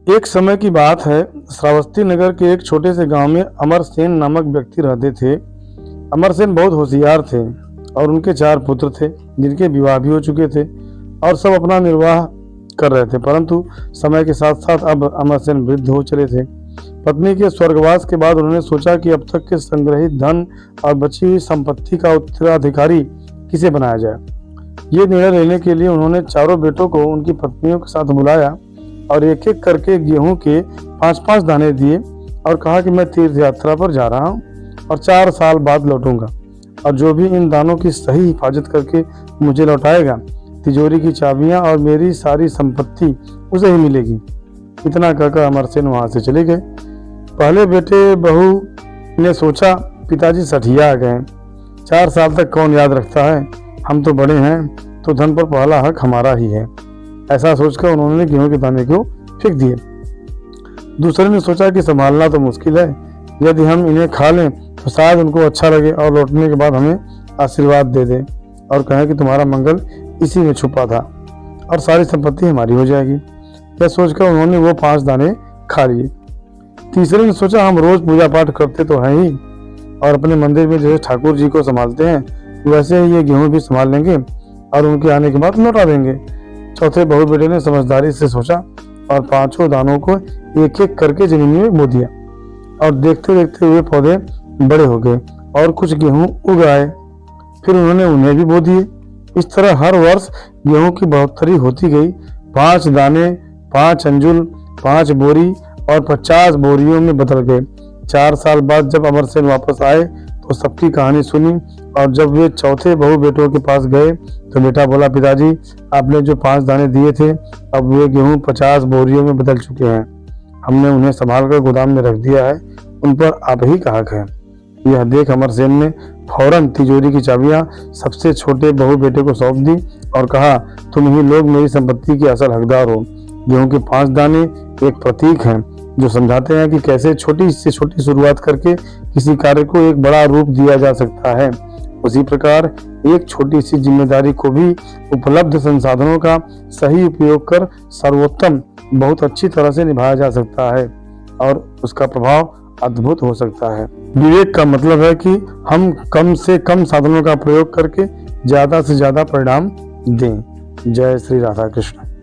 एक समय की बात है, श्रावस्ती नगर के एक छोटे से गांव में अमरसेन नामक व्यक्ति रहते थे। अमरसेन बहुत होशियार थे और उनके 4 पुत्र थे, जिनके विवाह भी हो चुके थे और सब अपना निर्वाह कर रहे थे। परंतु समय के साथ साथ अब अमरसेन वृद्ध हो चले थे। पत्नी के स्वर्गवास के बाद उन्होंने सोचा कि अब तक के संग्रहित धन और बची हुई संपत्ति का उत्तराधिकारी किसे बनाया जाए। ये निर्णय लेने के लिए उन्होंने चारों बेटों को उनकी पत्नियों के साथ बुलाया और एक एक करके गेहूं के 5-5 दाने दिए और कहा कि मैं तीर्थ यात्रा पर जा रहा हूं और 4 साल बाद लौटूंगा, और जो भी इन दानों की सही हिफाजत करके मुझे लौटाएगा, तिजोरी की चाबियां और मेरी सारी संपत्ति उसे ही मिलेगी। इतना कहकर अमरसेन वहां से चले गए। पहले बेटे बहू ने सोचा, पिताजी सठिया आ गए, 4 साल तक कौन याद रखता है, हम तो बड़े हैं तो धन पर पहला हक हमारा ही है। ऐसा सोचकर उन्होंने गेहूं के दाने को फेंक दिए। दूसरे ने सोचा कि संभालना तो मुश्किल है, यदि हम इन्हें खा लें तो शायद उनको अच्छा लगे और लौटने के बाद हमें आशीर्वाद दे दें और कहें कि तुम्हारा मंगल इसी में छुपा था और सारी संपत्ति हमारी हो जाएगी। यह सोचकर उन्होंने वो 5 दाने खा लिए। तीसरे ने सोचा, हम रोज पूजा पाठ करते तो हैं ही और अपने मंदिर में जैसे ठाकुर जी को संभालते हैं वैसे ही ये गेहूं भी संभाल लेंगे और उनके आने के बाद लौटा देंगे। चौथे बहू बेटे ने समझदारी से सोचा और 5 दानों को एक एक करके जमीन में बो दिया और देखते देखते हुए पौधे बड़े हो गए और कुछ गेहूं उग आए। फिर उन्होंने उन्हें भी बो दिए। इस तरह हर वर्ष गेहूं की बढ़ोतरी होती गई। 5 दाने 5 अंजुल 5 बोरी और 50 बोरियों में बदल गए। 4 साल बाद जब अमरसेन वापस आए तो सबकी कहानी सुनी और जब वे चौथे बहू बेटों के पास गए तो बेटा बोला, पिताजी आपने जो 5 दाने दिए थे अब वे गेहूं 50 बोरियों में बदल चुके हैं। हमने उन्हें संभाल कर गोदाम में रख दिया है, उन पर आप ही का हक है। यह देख अमरसेन ने फौरन तिजोरी की चाबियां सबसे छोटे बहू बेटे को सौंप दी और कहा, तुम ही लोग मेरी संपत्ति के असल हकदार हो। गेहूं के 5 दाने एक प्रतीक हैं जो समझाते हैं कि कैसे छोटी से छोटी शुरुआत करके किसी कार्य को एक बड़ा रूप दिया जा सकता है। उसी प्रकार एक छोटी सी जिम्मेदारी को भी उपलब्ध संसाधनों का सही उपयोग कर सर्वोत्तम बहुत अच्छी तरह से निभाया जा सकता है और उसका प्रभाव अद्भुत हो सकता है। विवेक का मतलब है कि हम कम से कम साधनों का प्रयोग करके ज्यादा से ज्यादा परिणाम दें। जय श्री राधा कृष्ण।